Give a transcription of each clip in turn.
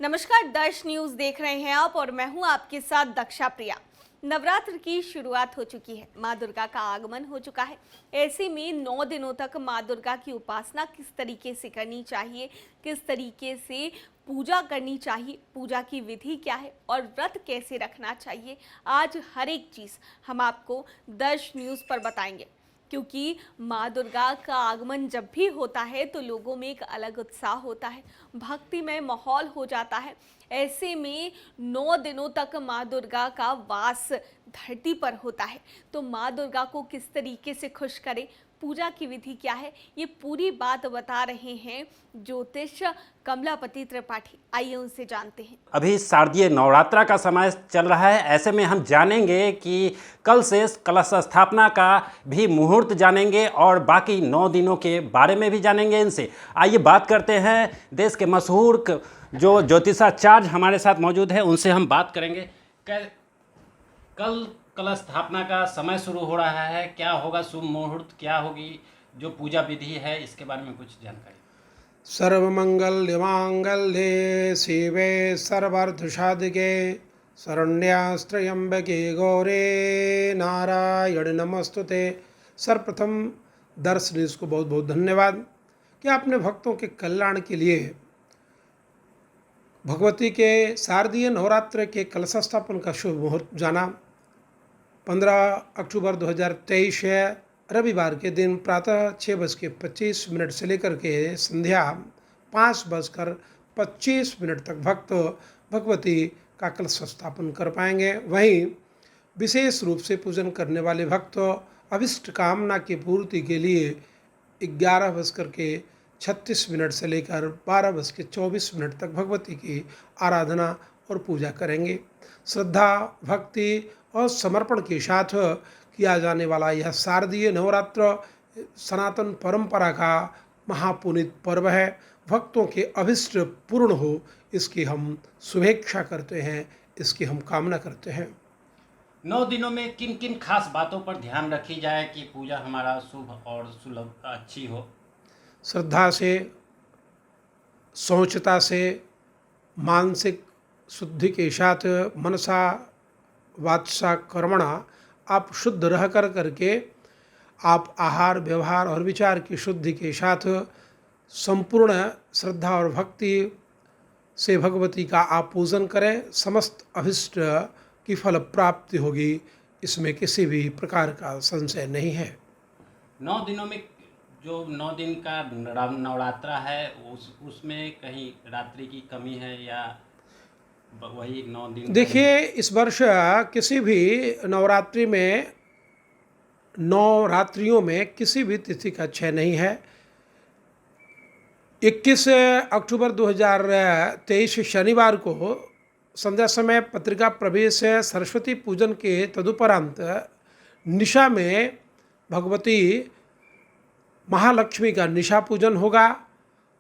नमस्कार, दर्श न्यूज देख रहे हैं आप और मैं हूं आपके साथ दक्षा प्रिया। नवरात्र की शुरुआत हो चुकी है, माँ दुर्गा का आगमन हो चुका है। ऐसे में 9 दिनों तक माँ दुर्गा की उपासना किस तरीके से करनी चाहिए, किस तरीके से पूजा करनी चाहिए, पूजा की विधि क्या है और व्रत कैसे रखना चाहिए, आज हर एक चीज़ हम आपको दर्श न्यूज़ पर बताएंगे। क्योंकि माँ दुर्गा का आगमन जब भी होता है तो लोगों में एक अलग उत्साह होता है, भक्तिमय माहौल हो जाता है। ऐसे में 9 दिनों तक माँ दुर्गा का वास धरती पर होता है, तो माँ दुर्गा को किस तरीके से खुश करें, पूजा की विधि क्या है, ये पूरी बात बता रहे हैं ज्योतिष कमलापति त्रिपाठी। आइए उनसे जानते हैं। अभी शारदीय नवरात्रा का समय चल रहा है। ऐसे में हम जानेंगे कि कल से कलश स्थापना का भी मुहूर्त जानेंगे और बाकी 9 दिनों के बारे में भी जानेंगे इनसे। आइए बात करते हैं देश के मशहूर जो ज्योतिषाचार्य हमारे साथ मौजूद है, उनसे हम बात करेंगे। कल कलश स्थापना का समय शुरू हो रहा है, क्या होगा शुभ मुहूर्त, क्या होगी जो पूजा विधि है, इसके बारे में कुछ जानकारी। सर्वमंगल्यमांगल्ये शिवे सर्वार्थसाधिके शरण्यास्त्रयंबके गौरे नारायण नमस्तुते। सर्वप्रथम दर्शनीय को बहुत बहुत धन्यवाद कि आपने भक्तों के कल्याण के लिए भगवती के शारदीय नवरात्र के कलश स्थापन का शुभ मुहूर्त जाना। 15 अक्टूबर 2023 है, रविवार के दिन प्रातः 6:25 से लेकर के संध्या 5:25 तक भक्त भगवती का कलश स्थापन कर पाएंगे। वहीं विशेष रूप से पूजन करने वाले भक्त अभिष्ट कामना की पूर्ति के लिए 11:36 से लेकर 12:24 तक भगवती की आराधना और पूजा करेंगे। श्रद्धा, भक्ति और समर्पण के साथ किया जाने वाला यह शारदीय नवरात्र सनातन परंपरा का महापुनीत पर्व है। भक्तों के अभिष्ट पूर्ण हो, इसकी हम शुभेच्छा करते हैं, इसकी हम कामना करते हैं। 9 दिनों में किन किन खास बातों पर ध्यान रखी जाए कि पूजा हमारा शुभ और सुलभ अच्छी हो। श्रद्धा से, सोचता से, मानसिक शुद्धि के साथ मनसा वाचा कर्मणा आप शुद्ध रह करके आप आहार, व्यवहार और विचार की शुद्धि के साथ संपूर्ण श्रद्धा और भक्ति से भगवती का आप पूजन करें। समस्त अभिष्ट की फल प्राप्ति होगी, इसमें किसी भी प्रकार का संशय नहीं है। 9 दिनों में जो 9 दिन का नवरात्रा है उसमें कहीं रात्रि की कमी है या वही 9 दिन? देखिए, इस वर्ष किसी भी नवरात्रि में 9 रात्रियों में किसी भी तिथि का क्षय नहीं है। 21 अक्टूबर 2023 शनिवार को संध्या समय पत्रिका प्रवेश सरस्वती पूजन के तदुपरांत निशा में भगवती महालक्ष्मी का निशा पूजन होगा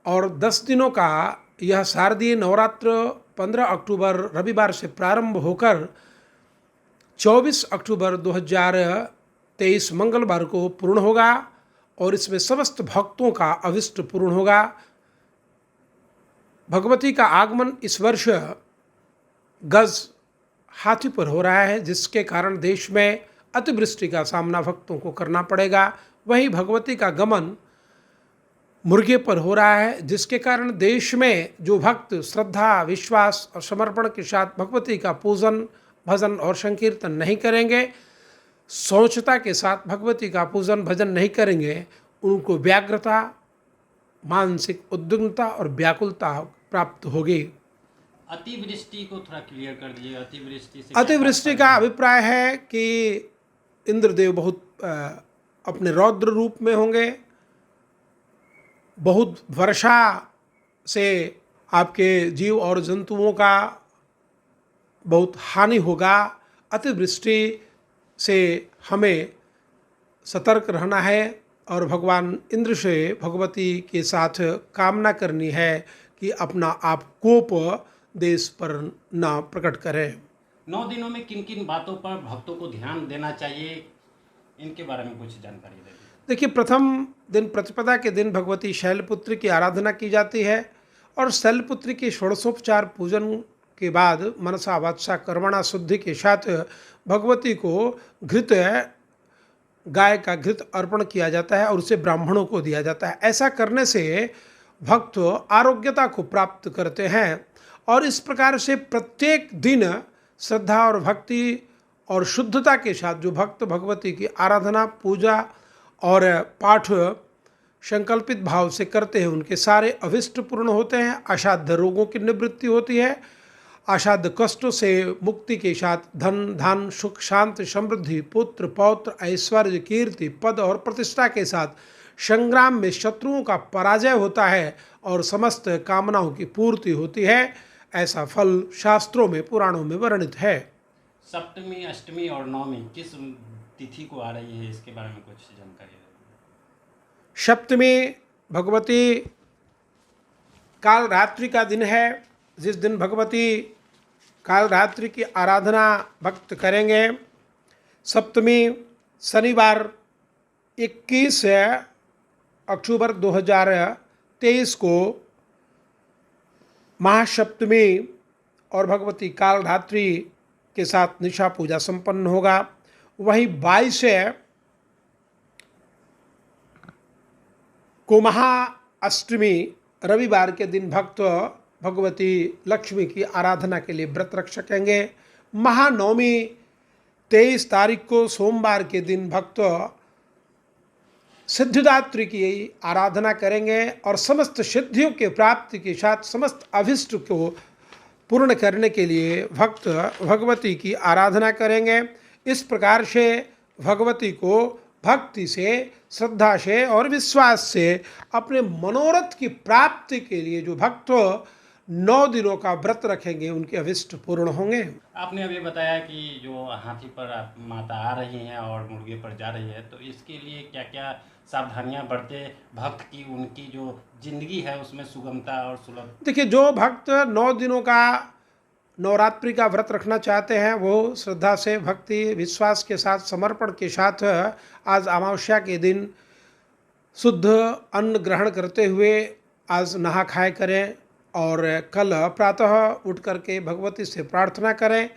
और 10 दिनों का यह शारदीय नवरात्र 15 अक्टूबर रविवार से प्रारंभ होकर 24 अक्टूबर 2023 मंगलवार को पूर्ण होगा और इसमें समस्त भक्तों का अभिष्ट पूर्ण होगा। भगवती का आगमन इस वर्ष गज हाथी पर हो रहा है, जिसके कारण देश में अतिवृष्टि का सामना भक्तों को करना पड़ेगा। वहीं भगवती का गमन मुर्गे पर हो रहा है, जिसके कारण देश में जो भक्त श्रद्धा, विश्वास और समर्पण के साथ भगवती का पूजन, भजन और संकीर्तन नहीं करेंगे, सोचता के साथ भगवती का पूजन भजन नहीं करेंगे, उनको व्याग्रता, मानसिक उद्विग्नता और व्याकुलता प्राप्त होगी। अतिवृष्टि को थोड़ा क्लियर कर दीजिए। अतिवृष्टि से अतिवृष्टि का अभिप्राय है कि इंद्रदेव बहुत अपने रौद्र रूप में होंगे, बहुत वर्षा से आपके जीव और जंतुओं का बहुत हानि होगा। अतिवृष्टि से हमें सतर्क रहना है और भगवान इंद्र से भगवती के साथ कामना करनी है कि अपना आप कोप देश पर ना प्रकट करें। 9 दिनों में किन किन बातों पर भक्तों को ध्यान देना चाहिए, इनके बारे में कुछ जानकारी दें। देखिए, प्रथम दिन प्रतिपदा के दिन भगवती शैलपुत्री की आराधना की जाती है और शैलपुत्री के षोडशोपचार पूजन के बाद मनसा वाचा कर्मणा शुद्धि के साथ भगवती को घृत, गाय का घृत अर्पण किया जाता है और उसे ब्राह्मणों को दिया जाता है। ऐसा करने से भक्त आरोग्यता को प्राप्त करते हैं और इस प्रकार से प्रत्येक दिन श्रद्धा और भक्ति और शुद्धता के साथ जो भक्त भगवती की आराधना, पूजा और पाठ संकल्पित भाव से करते हैं उनके सारे अभिष्ट पूर्ण होते हैं। असाध्य रोगों की निवृत्ति होती है, असाध्य कष्टों से मुक्ति के साथ धन, धान, सुख, शांति, समृद्धि, पुत्र, पौत्र, ऐश्वर्य, कीर्ति, पद और प्रतिष्ठा के साथ संग्राम में शत्रुओं का पराजय होता है और समस्त कामनाओं की पूर्ति होती है। ऐसा फल शास्त्रों में, पुराणों में वर्णित है। सप्तमी, अष्टमी और नवमी किस तिथि को आ रही है, इसके बारे में कुछ जानकारी है? सप्तमी भगवती काल रात्रि का दिन है, जिस दिन भगवती काल रात्रि की आराधना भक्त करेंगे। सप्तमी शनिवार 21 अक्टूबर 2023 को महासप्तमी और भगवती काल रात्रि के साथ निशा पूजा संपन्न होगा। वहीं 22 को महाअष्टमी रविवार के दिन भक्त भगवती लक्ष्मी की आराधना के लिए व्रत रख सकेंगे। महानवमी 23 तारीख को सोमवार के दिन भक्त सिद्धिदात्री की आराधना करेंगे और समस्त सिद्धियों के प्राप्ति के साथ समस्त अभिष्ट को पूर्ण करने के लिए भक्त भगवती की आराधना करेंगे। इस प्रकार से भगवती को भक्ति से, श्रद्धा से और विश्वास से अपने मनोरथ की प्राप्ति के लिए जो भक्त 9 दिनों का व्रत रखेंगे उनके अभिष्ट पूर्ण होंगे। आपने अभी बताया कि जो हाथी पर माता आ रही हैं और मुर्गे पर जा रही है, तो इसके लिए क्या क्या सावधानियां बरते भक्त की, उनकी जो जिंदगी है उसमें सुगमता और सुलभ? देखिए, जो भक्त 9 दिनों का नवरात्रि का व्रत रखना चाहते हैं वो श्रद्धा से, भक्ति, विश्वास के साथ, समर्पण के साथ आज अमावस्या के दिन शुद्ध अन्न ग्रहण करते हुए आज नहा खाए करें और कल प्रातः उठ करके भगवती से प्रार्थना करें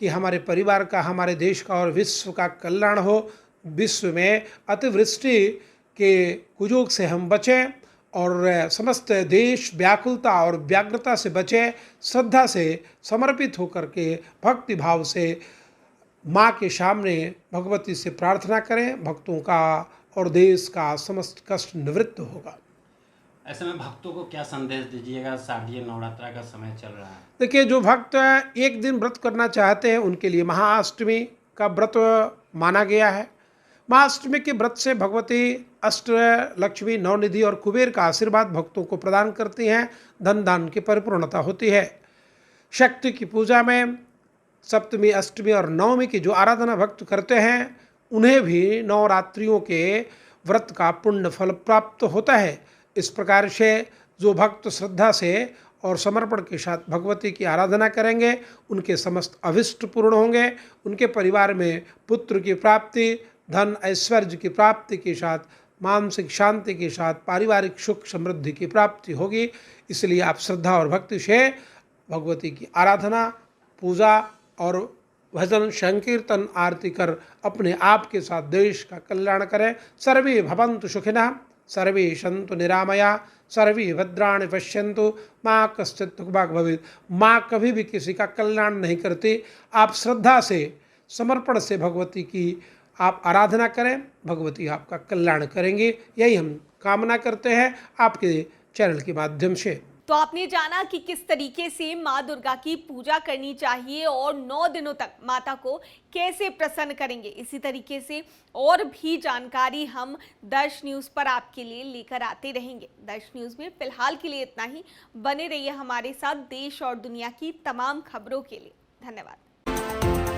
कि हमारे परिवार का, हमारे देश का और विश्व का कल्याण हो। विश्व में अतिवृष्टि के कुयोग से हम बचें और समस्त देश व्याकुलता और व्याग्रता से बचे। श्रद्धा से समर्पित होकर के भक्ति भाव से माँ के सामने भगवती से प्रार्थना करें। भक्तों का और देश का समस्त कष्ट निवृत्त होगा। ऐसे में भक्तों को क्या संदेश दीजिएगा? शारदीय नवरात्रा का समय चल रहा है। देखिए, जो भक्त एक दिन व्रत करना चाहते हैं उनके लिए महाअष्टमी का व्रत माना गया है। महाअष्टमी के व्रत से भगवती अष्ट लक्ष्मी, नवनिधि और कुबेर का आशीर्वाद भक्तों को प्रदान करती हैं। धन दान की परिपूर्णता होती है। शक्ति की पूजा में सप्तमी, अष्टमी और नवमी की जो आराधना भक्त करते हैं उन्हें भी नवरात्रियों के व्रत का पुण्य फल प्राप्त होता है। इस प्रकार से जो भक्त श्रद्धा से और समर्पण के साथ भगवती की आराधना करेंगे उनके समस्त अभिष्ट पूर्ण होंगे। उनके परिवार में पुत्र की प्राप्ति, धन, ऐश्वर्य की प्राप्ति के साथ मानसिक शांति के साथ पारिवारिक सुख समृद्धि की प्राप्ति होगी। इसलिए आप श्रद्धा और भक्ति से भगवती की आराधना, पूजा और भजन, संकीर्तन, आरती कर अपने आप के साथ देश का कल्याण करें। सर्वे भवन्तु सुखिनः, सर्वे सन्तु निरामया, सर्वे भद्राणि पश्यन्तु माँ कश्चित् दुःखभाग् भवेत्। माँ कभी भी किसी का कल्याण नहीं करती। आप श्रद्धा से, समर्पण से भगवती की आप आराधना करें, भगवती आपका कल्याण करेंगे। यही हम कामना करते हैं आपके चैनल के माध्यम से। तो आपने जाना कि किस तरीके से माँ दुर्गा की पूजा करनी चाहिए और 9 दिनों तक माता को कैसे प्रसन्न करेंगे। इसी तरीके से और भी जानकारी हम दर्श न्यूज़ पर आपके लिए लेकर आते रहेंगे। दर्श न्यूज़ में फिलहाल के लिए इतना ही। बने रहिए हमारे साथ देश और दुनिया की तमाम खबरों के लिए। धन्यवाद।